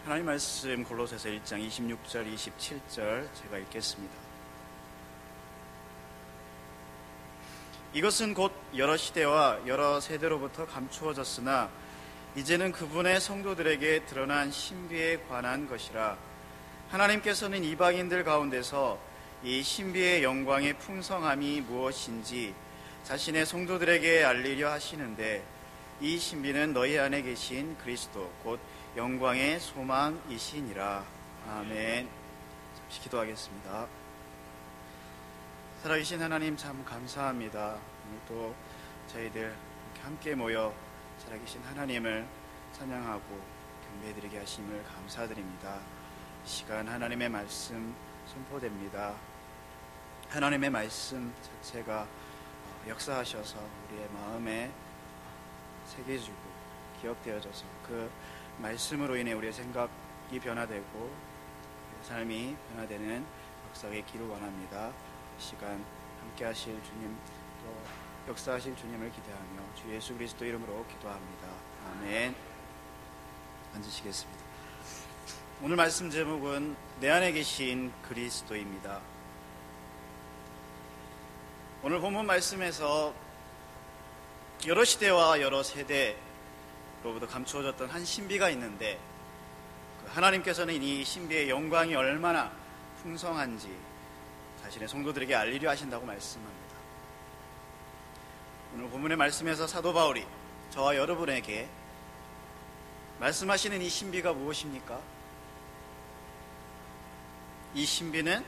하나님 말씀 골로새서 1장 26절 27절 제가 읽겠습니다. 이것은 곧 여러 시대와 여러 세대로부터 감추어졌으나 이제는 그분의 성도들에게 드러난 신비에 관한 것이라. 하나님께서는 이방인들 가운데서 이 신비의 영광의 풍성함이 무엇인지 자신의 성도들에게 알리려 하시는데, 이 신비는 너희 안에 계신 그리스도 곧 영광의 소망이시니라. 아멘. 잠시 기도하겠습니다. 살아계신 하나님, 참 감사합니다. 오늘 또 저희들 이렇게 함께 모여 살아계신 하나님을 찬양하고 경배드리게 하심을 감사드립니다. 시간 하나님의 말씀 선포됩니다. 하나님의 말씀 자체가 역사하셔서 우리의 마음에 새겨지고 기억되어져서 그 말씀으로 인해 우리의 생각이 변화되고 삶이 변화되는 역사가 있기를 원합니다. 이 시간 함께 하실 주님, 또 역사하실 주님을 기대하며 주 예수 그리스도 이름으로 기도합니다. 아멘. 앉으시겠습니다. 오늘 말씀 제목은 내 안에 계신 그리스도입니다. 오늘 본문 말씀에서 여러 시대와 여러 세대로부터 감추어졌던 한 신비가 있는데, 하나님께서는 이 신비의 영광이 얼마나 풍성한지 자신의 성도들에게 알리려 하신다고 말씀합니다. 오늘 본문의 말씀에서 사도 바울이 저와 여러분에게 말씀하시는 이 신비가 무엇입니까? 이 신비는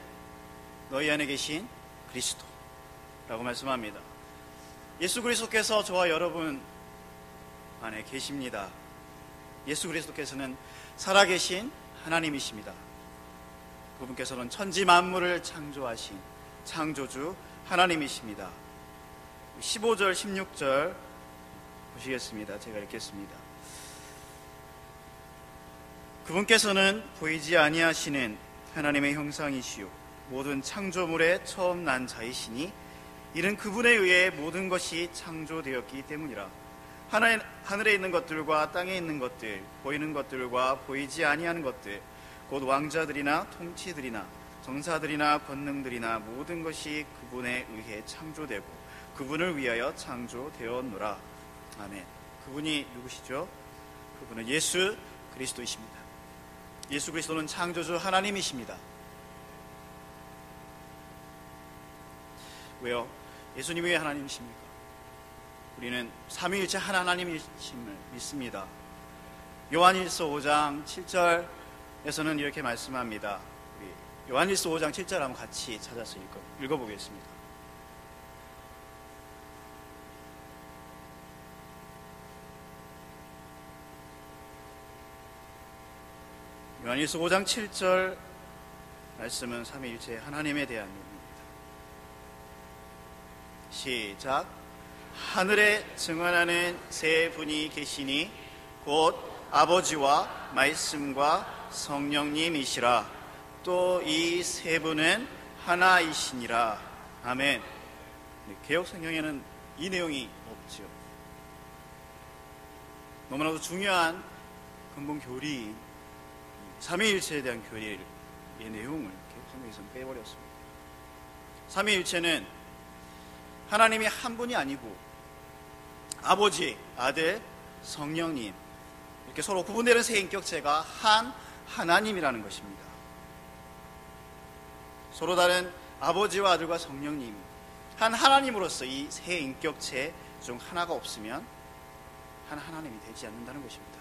너희 안에 계신 그리스도라고 말씀합니다. 예수 그리스도께서 저와 여러분 안에 계십니다. 예수 그리스도께서는 살아계신 하나님이십니다. 그분께서는 천지 만물을 창조하신 창조주 하나님이십니다. 15절 16절 보시겠습니다. 제가 읽겠습니다. 그분께서는 보이지 아니하시는 하나님의 형상이시요 모든 창조물의 처음 난 자이시니 이는 그분에 의해 모든 것이 창조되었기 때문이라. 하늘에 있는 것들과 땅에 있는 것들, 보이는 것들과 보이지 아니하는 것들, 곧 왕자들이나 통치들이나 정사들이나 권능들이나 모든 것이 그분에 의해 창조되고 그분을 위하여 창조되었노라. 아멘. 그분이 누구시죠? 그분은 예수 그리스도이십니다. 예수 그리스도는 창조주 하나님이십니다. 왜요? 예수님이 왜 하나님이십니까? 우리는 삼위일체 한 하나님이심을 믿습니다. 요한일서 5장 7절에서는 이렇게 말씀합니다. 우리 요한일서 5장 7절 한번 같이 찾아서 읽어보겠습니다. 요한일서 5장 7절 말씀은 삼위일체 하나님에 대한 얘기입니다. 시작. 하늘에 증언하는 세 분이 계시니 곧 아버지와 말씀과 성령님이시라. 또 이 세 분은 하나이시니라. 아멘. 개역 성경에는 이 내용이 없죠. 너무나도 중요한 근본 교리인 삼위일체에 대한 교리의 내용을 개역 성경에서는 빼버렸습니다. 삼위일체는 하나님이 한 분이 아니고 아버지, 아들, 성령님, 이렇게 서로 구분되는 세 인격체가 한 하나님이라는 것입니다. 서로 다른 아버지와 아들과 성령님, 한 하나님으로서 이 세 인격체 중 하나가 없으면 한 하나님이 되지 않는다는 것입니다.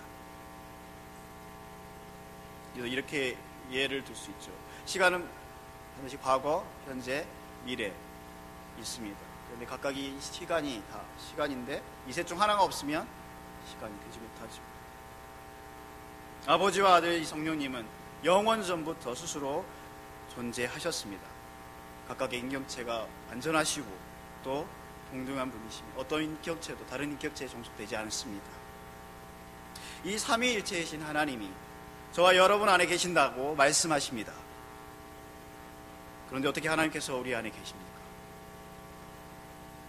이렇게 예를 들 수 있죠. 시간은 반드시 과거, 현재, 미래 있습니다. 그런데 각각 이 시간이 다 시간인데 이 셋 중 하나가 없으면 시간이 되지 못하죠. 아버지와 아들 이 성령님은 영원 전부터 스스로 존재하셨습니다. 각각의 인격체가 완전하시고 또 동등한 분이십니다. 어떤 인격체도 다른 인격체에 종속되지 않습니다. 이 삼위일체이신 하나님이 저와 여러분 안에 계신다고 말씀하십니다. 그런데 어떻게 하나님께서 우리 안에 계십니까?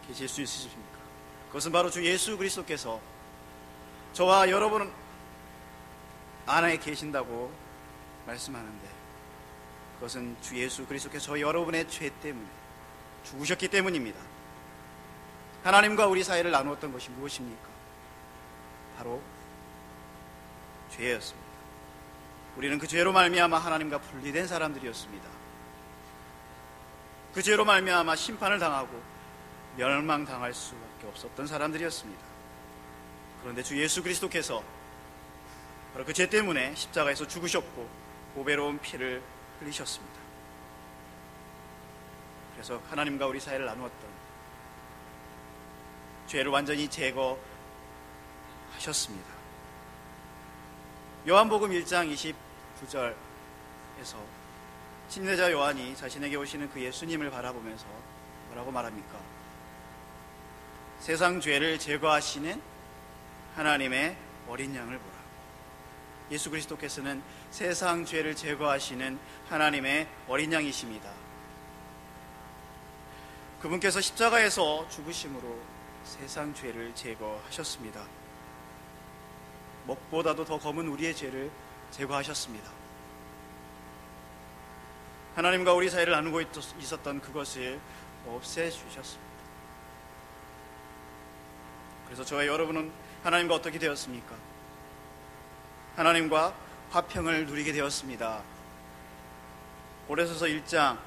계실 수 있으십니까? 그것은 바로 주 예수 그리스도께서 저와 여러분 안에 계신다고 말씀하는데, 그것은 주 예수 그리스도께서 저 여러분의 죄 때문에 죽으셨기 때문입니다. 하나님과 우리 사이를 나누었던 것이 무엇입니까? 바로 죄였습니다. 우리는 그 죄로 말미암아 하나님과 분리된 사람들이었습니다. 그 죄로 말미암아 심판을 당하고 멸망당할 수밖에 없었던 사람들이었습니다. 그런데 주 예수 그리스도께서 바로 그 죄 때문에 십자가에서 죽으셨고 보배로운 피를 흘리셨습니다. 그래서 하나님과 우리 사이를 나누었던 죄를 완전히 제거하셨습니다. 요한복음 1장 29절에서 침례자 요한이 자신에게 오시는 그 예수님을 바라보면서 뭐라고 말합니까? 세상 죄를 제거하시는 하나님의 어린 양을 보라. 예수 그리스도께서는 세상 죄를 제거하시는 하나님의 어린 양이십니다. 그분께서 십자가에서 죽으심으로 세상 죄를 제거하셨습니다. 먹보다도 더 검은 우리의 죄를 제거하셨습니다. 하나님과 우리 사이를 나누고 있었던 그것을 없애주셨습니다. 그래서 저와 여러분은 하나님과 어떻게 되었습니까? 하나님과 화평을 누리게 되었습니다. 고린도서 1장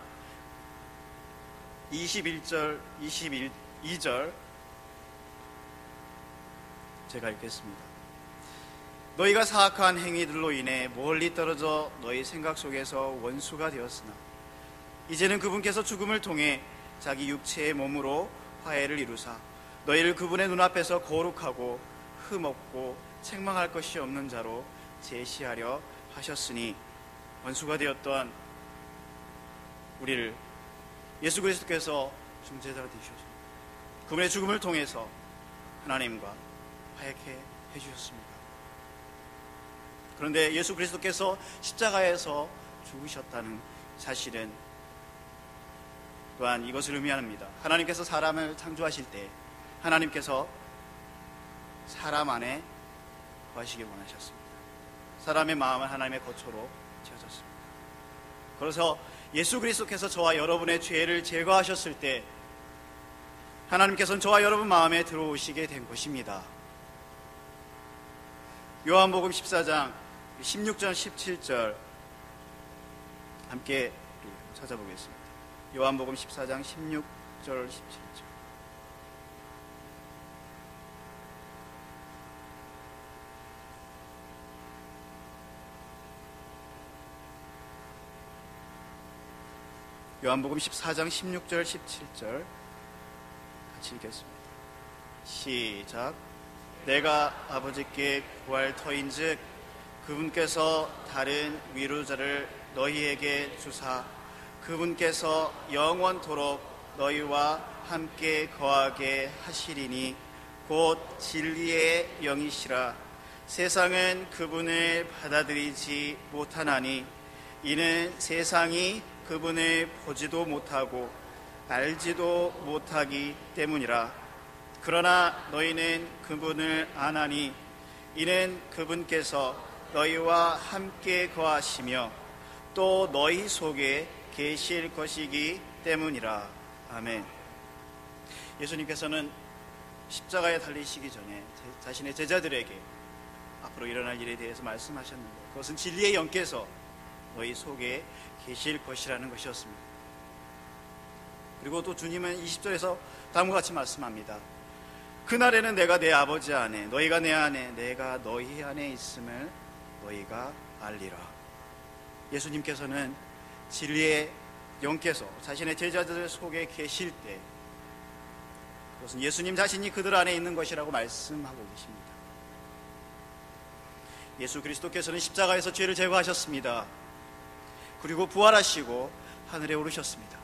21절 22절 제가 읽겠습니다. 너희가 사악한 행위들로 인해 멀리 떨어져 너희 생각 속에서 원수가 되었으나 이제는 그분께서 죽음을 통해 자기 육체의 몸으로 화해를 이루사 너희를 그분의 눈앞에서 거룩하고 흠없고 책망할 것이 없는 자로 제시하려 하셨으니, 원수가 되었던 우리를 예수 그리스도께서 중재자로 되셔서 그분의 죽음을 통해서 하나님과 화해케 해주셨습니다. 그런데 예수 그리스도께서 십자가에서 죽으셨다는 사실은 또한 이것을 의미합니다. 하나님께서 사람을 창조하실 때 하나님께서 사람 안에 거하시길 원하셨습니다. 사람의 마음은 하나님의 거처로 지어졌습니다. 그래서 예수 그리스도께서 저와 여러분의 죄를 제거하셨을 때 하나님께서는 저와 여러분 마음에 들어오시게 된 것입니다. 요한복음 14장 16절 17절 함께 찾아보겠습니다. 요한복음 14장 16절 17절. 요한복음 14장 16절 17절 같이 읽겠습니다. 시작. 내가 아버지께 구할 터인즉 그분께서 다른 위로자를 너희에게 주사 그분께서 영원토록 너희와 함께 거하게 하시리니 곧 진리의 영이시라. 세상은 그분을 받아들이지 못하나니 이는 세상이 그분을 보지도 못하고 알지도 못하기 때문이라. 그러나 너희는 그분을 아나니 이는 그분께서 너희와 함께 거하시며 또 너희 속에 계실 것이기 때문이라. 아멘. 예수님께서는 십자가에 달리시기 전에 자신의 제자들에게 앞으로 일어날 일에 대해서 말씀하셨는데, 그것은 진리의 영께서 너희 속에 계실 것이라는 것이었습니다. 그리고 또 주님은 20절에서 다음과 같이 말씀합니다. 그날에는 내가 내 아버지 안에 너희가 내 안에 내가 너희 안에 있음을 너희가 알리라. 예수님께서는 진리의 영께서 자신의 제자들 속에 계실 때 그것은 예수님 자신이 그들 안에 있는 것이라고 말씀하고 계십니다. 예수 그리스도께서는 십자가에서 죄를 제거하셨습니다. 그리고 부활하시고 하늘에 오르셨습니다.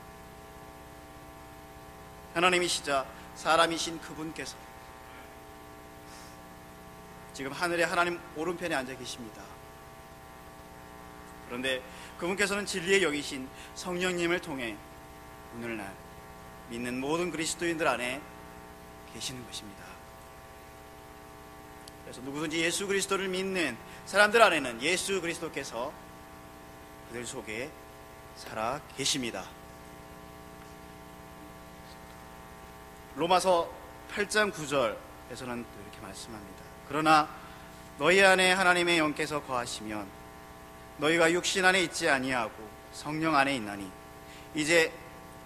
하나님이시자 사람이신 그분께서 지금 하늘에 하나님 오른편에 앉아 계십니다. 그런데 그분께서는 진리의 영이신 성령님을 통해 오늘날 믿는 모든 그리스도인들 안에 계시는 것입니다. 그래서 누구든지 예수 그리스도를 믿는 사람들 안에는 예수 그리스도께서 그들 속에 살아 계십니다. 로마서 8장 9절에서는 이렇게 말씀합니다. 그러나 너희 안에 하나님의 영께서 거하시면 너희가 육신 안에 있지 아니하고 성령 안에 있나니 이제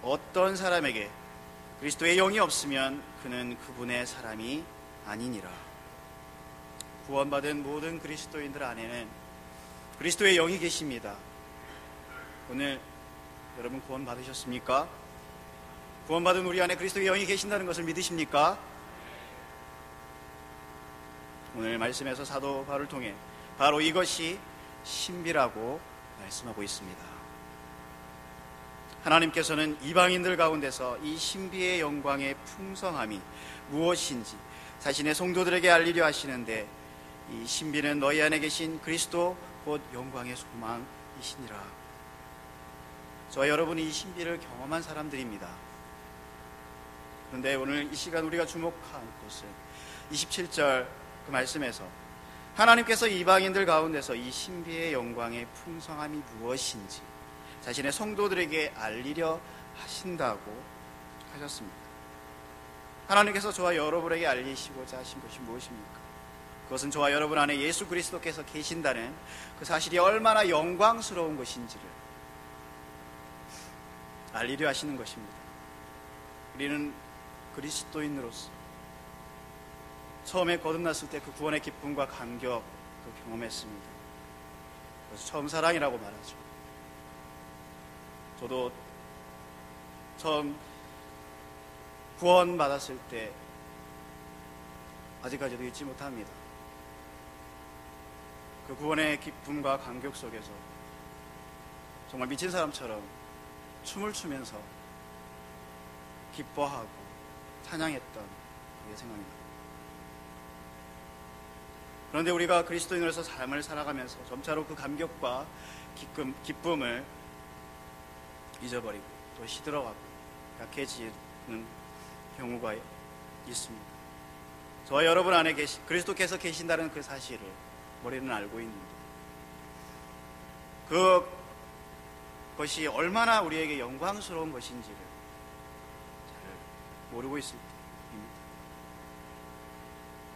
어떤 사람에게 그리스도의 영이 없으면 그는 그분의 사람이 아니니라. 구원받은 모든 그리스도인들 안에는 그리스도의 영이 계십니다. 오늘 여러분 구원 받으셨습니까? 구원받은 우리 안에 그리스도의 영이 계신다는 것을 믿으십니까? 오늘 말씀에서 사도 바울을 통해 바로 이것이 신비라고 말씀하고 있습니다. 하나님께서는 이방인들 가운데서 이 신비의 영광의 풍성함이 무엇인지 자신의 성도들에게 알리려 하시는데, 이 신비는 너희 안에 계신 그리스도 곧 영광의 소망이시니라. 저와 여러분이 이 신비를 경험한 사람들입니다. 그런데 오늘 이 시간 우리가 주목할 것은 27절 그 말씀에서 하나님께서 이방인들 가운데서 이 신비의 영광의 풍성함이 무엇인지 자신의 성도들에게 알리려 하신다고 하셨습니다. 하나님께서 저와 여러분에게 알리시고자 하신 것이 무엇입니까? 그것은 저와 여러분 안에 예수 그리스도께서 계신다는 그 사실이 얼마나 영광스러운 것인지를 알리려 하시는 것입니다. 우리는 그리스도인으로서 처음에 거듭났을 때 그 구원의 기쁨과 감격을 경험했습니다. 그래서 처음 사랑이라고 말하죠. 저도 처음 구원받았을 때 아직까지도 잊지 못합니다. 그 구원의 기쁨과 감격 속에서 정말 미친 사람처럼 춤을 추면서 기뻐하고 찬양했던 그게 생각납니다. 그런데 우리가 그리스도인으로서 삶을 살아가면서 점차로 그 감격과 기쁨을 잊어버리고 또 시들어가고 약해지는 경우가 있습니다. 저와 여러분 안에 그리스도께서 계신다는 그 사실을 우리는 알고 있는데, 그것이 얼마나 우리에게 영광스러운 것인지를 잘 모르고 있을 때입니다.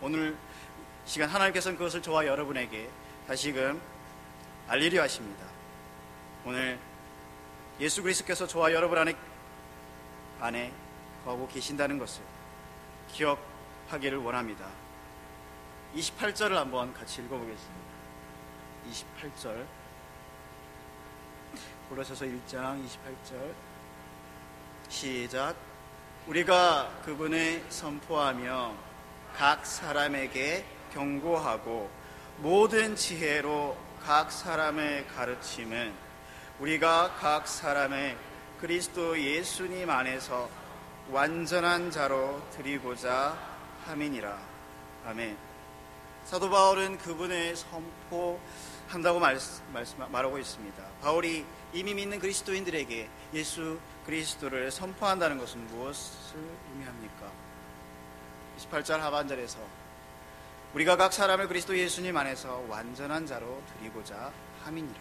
오늘 시간 하나님께서는 그것을 저와 여러분에게 다시금 알리려 하십니다. 오늘 예수 그리스도께서 저와 여러분 안에 거하고 계신다는 것을 기억하기를 원합니다. 28절을 한번 같이 읽어보겠습니다. 28절 골로새서 1장 28절 시작. 우리가 그분을 선포하며 각 사람에게 경고하고 모든 지혜로 각 사람을 가르침은 우리가 각 사람을 그리스도 예수님 안에서 완전한 자로 드리고자 함이니라. 아멘. 사도 바울은 그분을 선포한다고 말하고 있습니다. 바울이 이미 믿는 그리스도인들에게 예수 그리스도를 선포한다는 것은 무엇을 의미합니까? 28절 하반절에서 우리가 각 사람을 그리스도 예수님 안에서 완전한 자로 드리고자 함이니라.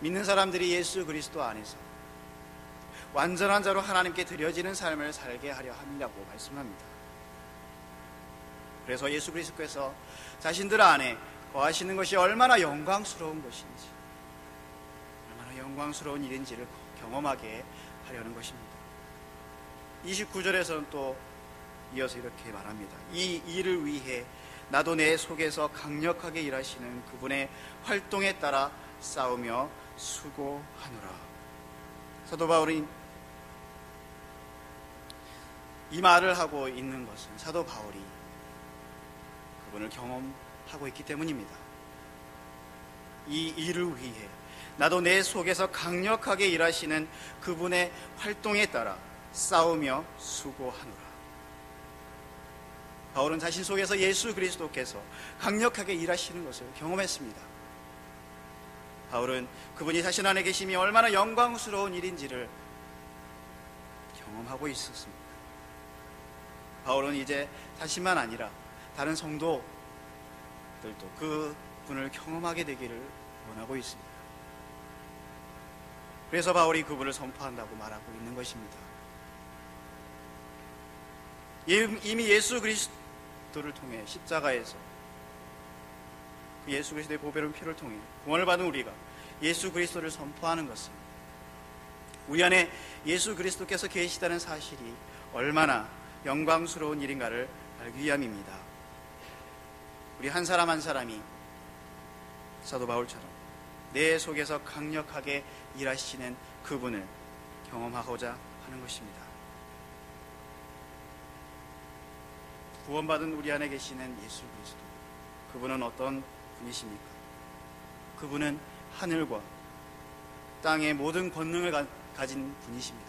믿는 사람들이 예수 그리스도 안에서 완전한 자로 하나님께 드려지는 삶을 살게 하려 함이라고 말씀합니다. 그래서 예수 그리스도께서 자신들 안에 거하시는 것이 얼마나 영광스러운 것인지, 얼마나 영광스러운 일인지를 경험하게 하려는 것입니다. 29절에서는 또 이어서 이렇게 말합니다. 이 일을 위해 나도 내 속에서 강력하게 일하시는 그분의 활동에 따라 싸우며 수고하노라. 사도 바울이 이 말을 하고 있는 것은 사도 바울이 그분을 경험하고 있기 때문입니다. 이 일을 위해 나도 내 속에서 강력하게 일하시는 그분의 활동에 따라 싸우며 수고하노라. 바울은 자신 속에서 예수 그리스도께서 강력하게 일하시는 것을 경험했습니다. 바울은 그분이 자신 안에 계심이 얼마나 영광스러운 일인지를 경험하고 있었습니다. 바울은 이제 자신만 아니라 다른 성도들, 저들도 그 분을 경험하게 되기를 원하고 있습니다. 그래서 바울이 그분을 선포한다고 말하고 있는 것입니다. 이미 예수 그리스도를 통해 십자가에서 그 예수 그리스도의 보배로운 피를 통해 구원을 받은 우리가 예수 그리스도를 선포하는 것은 우리 안에 예수 그리스도께서 계시다는 사실이 얼마나 영광스러운 일인가를 알기 위함입니다. 우리 한 사람 한 사람이 사도 바울처럼 내 속에서 강력하게 일하시는 그분을 경험하고자 하는 것입니다. 구원받은 우리 안에 계시는 예수 그리스도, 그분은 어떤 분이십니까? 그분은 하늘과 땅의 모든 권능을 가진 분이십니다.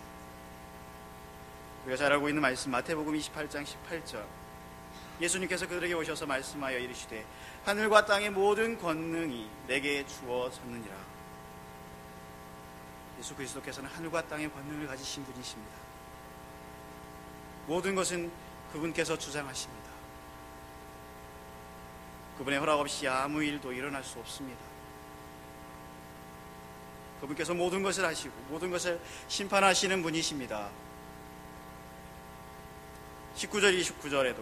우리가 잘 알고 있는 말씀 마태복음 28장 18절, 예수님께서 그들에게 오셔서 말씀하여 이르시되 하늘과 땅의 모든 권능이 내게 주어졌느니라. 예수 그리스도께서는 하늘과 땅의 권능을 가지신 분이십니다. 모든 것은 그분께서 주장하십니다. 그분의 허락 없이 아무 일도 일어날 수 없습니다. 그분께서 모든 것을 하시고 모든 것을 심판하시는 분이십니다. 19절 29절에도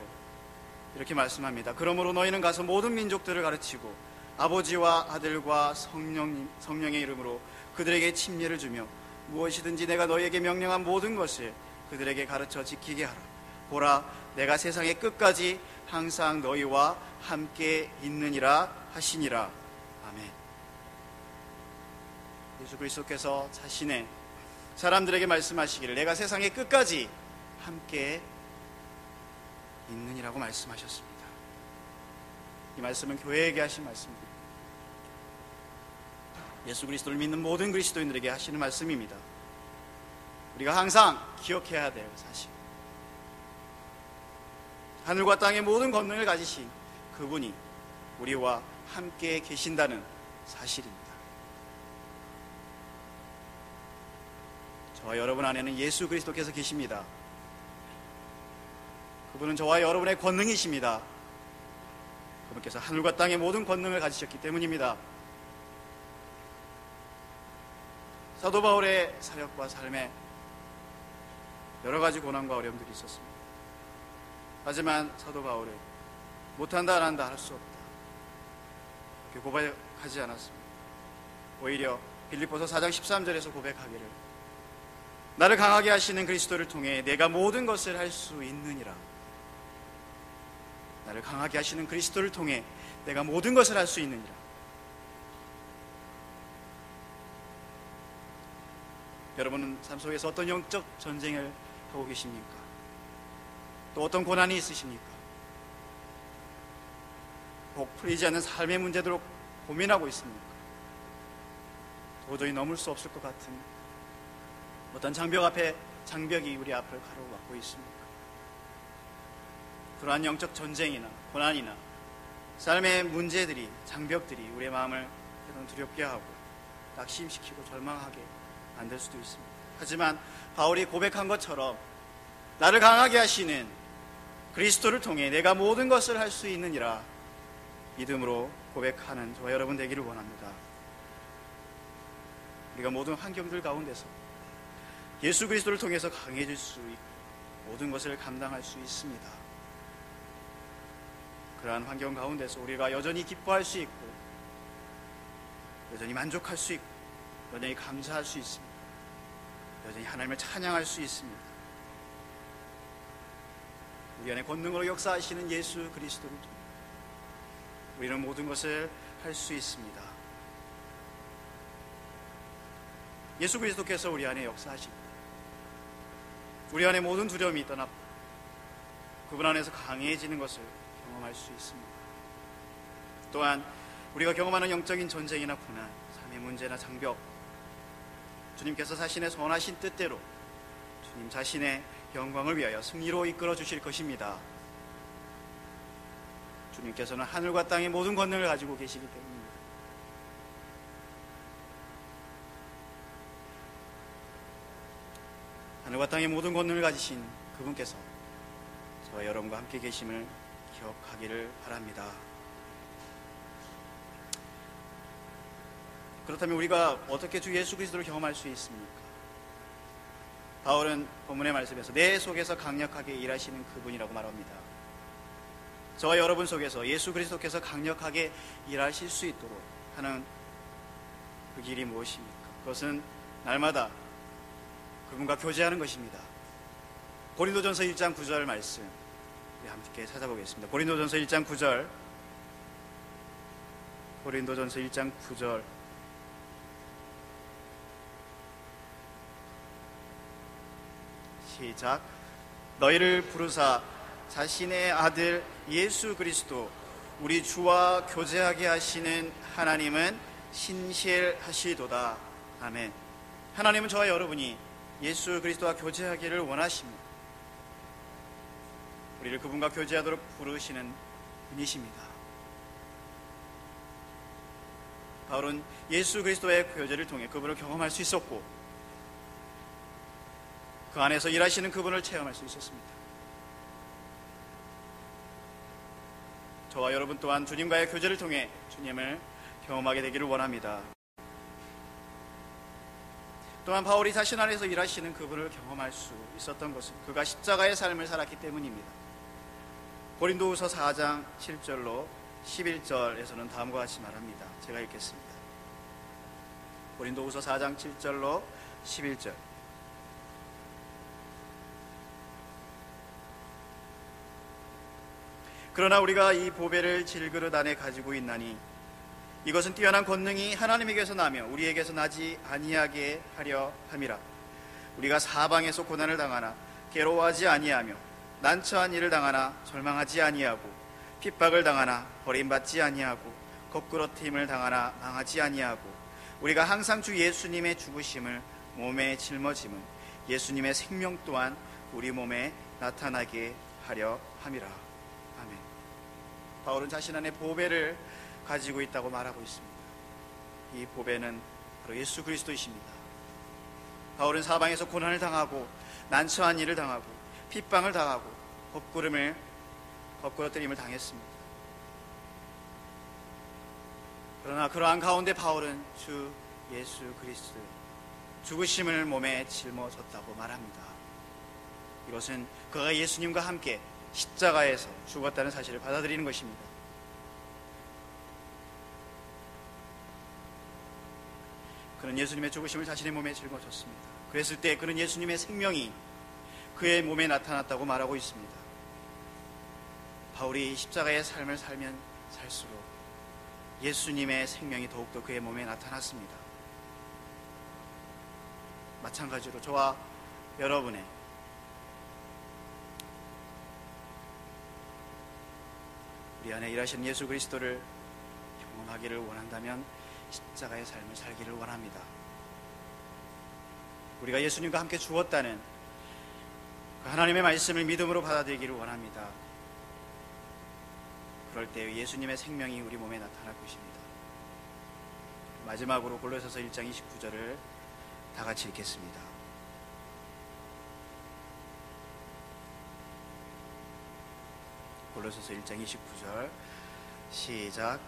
이렇게 말씀합니다. 그러므로 너희는 가서 모든 민족들을 가르치고 아버지와 아들과 성령의 이름으로 그들에게 침례를 주며 무엇이든지 내가 너희에게 명령한 모든 것을 그들에게 가르쳐 지키게 하라. 보라, 내가 세상의 끝까지 항상 너희와 함께 있느니라 하시니라. 아멘. 예수 그리스도께서 자신의 사람들에게 말씀하시기를 내가 세상의 끝까지 함께 있느니라고 말씀하셨습니다. 이 말씀은 교회에게 하신 말씀입니다. 예수 그리스도를 믿는 모든 그리스도인들에게 하시는 말씀입니다. 우리가 항상 기억해야 될 사실, 하늘과 땅의 모든 권능을 가지신 그분이 우리와 함께 계신다는 사실입니다. 저와 여러분 안에는 예수 그리스도께서 계십니다. 그분은 저와 여러분의 권능이십니다. 그분께서 하늘과 땅의 모든 권능을 가지셨기 때문입니다. 사도 바울의 사역과 삶에 여러 가지 고난과 어려움들이 있었습니다. 하지만 사도 바울은 못한다, 안 한다, 할 수 없다, 이렇게 고백하지 않았습니다. 오히려 빌립보서 4장 13절에서 고백하기를 나를 강하게 하시는 그리스도를 통해 내가 모든 것을 할 수 있느니라. 나를 강하게 하시는 그리스도를 통해 내가 모든 것을 할 수 있느니라. 여러분은 삶 속에서 어떤 영적 전쟁을 하고 계십니까? 또 어떤 고난이 있으십니까? 꼭 풀리지 않는 삶의 문제들로 고민하고 있습니까? 도저히 넘을 수 없을 것 같은 어떤 장벽이 우리 앞을 가로막고 있습니까? 그러한 영적 전쟁이나 고난이나 삶의 문제들이, 장벽들이 우리의 마음을 때로는 두렵게 하고 낙심시키고 절망하게 만들 수도 있습니다. 하지만 바울이 고백한 것처럼 나를 강하게 하시는 그리스도를 통해 내가 모든 것을 할 수 있느니라 믿음으로 고백하는 저와 여러분 되기를 원합니다. 우리가 모든 환경들 가운데서 예수 그리스도를 통해서 강해질 수 있고 모든 것을 감당할 수 있습니다. 그러한 환경 가운데서 우리가 여전히 기뻐할 수 있고 여전히 만족할 수 있고 여전히 감사할 수 있습니다. 여전히 하나님을 찬양할 수 있습니다. 우리 안에 권능으로 역사하시는 예수 그리스도를 통해 우리는 모든 것을 할 수 있습니다. 예수 그리스도께서 우리 안에 역사하시고 우리 안에 모든 두려움이 떠나고 그분 안에서 강해지는 것을 경험할 수 있습니다. 또한 우리가 경험하는 영적인 전쟁이나 고난, 삶의 문제나 장벽, 주님께서 자신의 선하신 뜻대로 주님 자신의 영광을 위하여 승리로 이끌어 주실 것입니다. 주님께서는 하늘과 땅의 모든 권능을 가지고 계시기 때문입니다. 하늘과 땅의 모든 권능을 가지신 그분께서 저와 여러분과 함께 계심을 기억하기를 바랍니다. 그렇다면 우리가 어떻게 주 예수 그리스도를 경험할 수 있습니까? 바울은 본문의 말씀에서 내 속에서 강력하게 일하시는 그분이라고 말합니다. 저와 여러분 속에서 예수 그리스도께서 강력하게 일하실 수 있도록 하는 그 길이 무엇입니까? 그것은 날마다 그분과 교제하는 것입니다. 고린도전서 1장 9절 말씀 우리 함께 찾아보겠습니다. 고린도전서 1장 9절, 고린도전서 1장 9절. 시작. 너희를 부르사 자신의 아들 예수 그리스도 우리 주와 교제하게 하시는 하나님은 신실하시도다. 아멘. 하나님은 저와 여러분이 예수 그리스도와 교제하기를 원하십니다. 우리를 그분과 교제하도록 부르시는 분이십니다. 바울은 예수 그리스도의 교제를 통해 그분을 경험할 수 있었고 그 안에서 일하시는 그분을 체험할 수 있었습니다. 저와 여러분 또한 주님과의 교제를 통해 주님을 경험하게 되기를 원합니다. 또한 바울이 자신 안에서 일하시는 그분을 경험할 수 있었던 것은 그가 십자가의 삶을 살았기 때문입니다. 고린도후서 4장 7절로 11절에서는 다음과 같이 말합니다. 제가 읽겠습니다. 고린도후서 4장 7절로 11절. 그러나 우리가 이 보배를 질그릇 안에 가지고 있나니 이것은 뛰어난 권능이 하나님에게서 나며 우리에게서 나지 아니하게 하려 함이라. 우리가 사방에서 고난을 당하나 괴로워하지 아니하며 난처한 일을 당하나 절망하지 아니하고 핍박을 당하나 버림받지 아니하고 거꾸러뜨림을 당하나 망하지 아니하고 우리가 항상 주 예수님의 죽으심을 몸에 짊어짐은 예수님의 생명 또한 우리 몸에 나타나게 하려 함이라. 아멘. 바울은 자신 안에 보배를 가지고 있다고 말하고 있습니다. 이 보배는 바로 예수 그리스도이십니다. 바울은 사방에서 고난을 당하고 난처한 일을 당하고 핍박을 당하고 거꾸러뜨림을 당했습니다. 그러나 그러한 가운데 바울은 주 예수 그리스도의 죽으심을 몸에 짊어졌다고 말합니다. 이것은 그가 예수님과 함께 십자가에서 죽었다는 사실을 받아들이는 것입니다. 그는 예수님의 죽으심을 자신의 몸에 짊어졌습니다. 그랬을 때 그는 예수님의 생명이 그의 몸에 나타났다고 말하고 있습니다. 바울이 십자가의 삶을 살면 살수록 예수님의 생명이 더욱더 그의 몸에 나타났습니다. 마찬가지로 저와 여러분의 우리 안에 일하시는 예수 그리스도를 경험하기를 원한다면 십자가의 삶을 살기를 원합니다. 우리가 예수님과 함께 죽었다는 그 하나님의 말씀을 믿음으로 받아들이기를 원합니다. 그럴 때 예수님의 생명이 우리 몸에 나타날 것입니다. 마지막으로 골로새서 1장 29절을 다 같이 읽겠습니다. 골로새서 1장 29절 시작.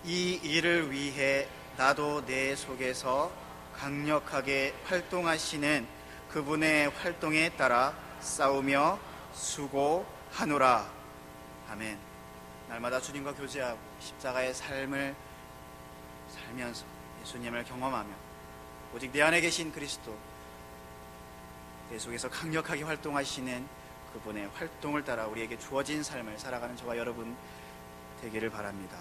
이 일을 위해 나도 내 속에서 강력하게 활동하시는 그분의 활동에 따라 싸우며 수고하노라. 아멘. 날마다 주님과 교제하고 십자가의 삶을 살면서 예수님을 경험하며 오직 내 안에 계신 그리스도, 내 속에서 강력하게 활동하시는 그분의 활동을 따라 우리에게 주어진 삶을 살아가는 저와 여러분 되기를 바랍니다.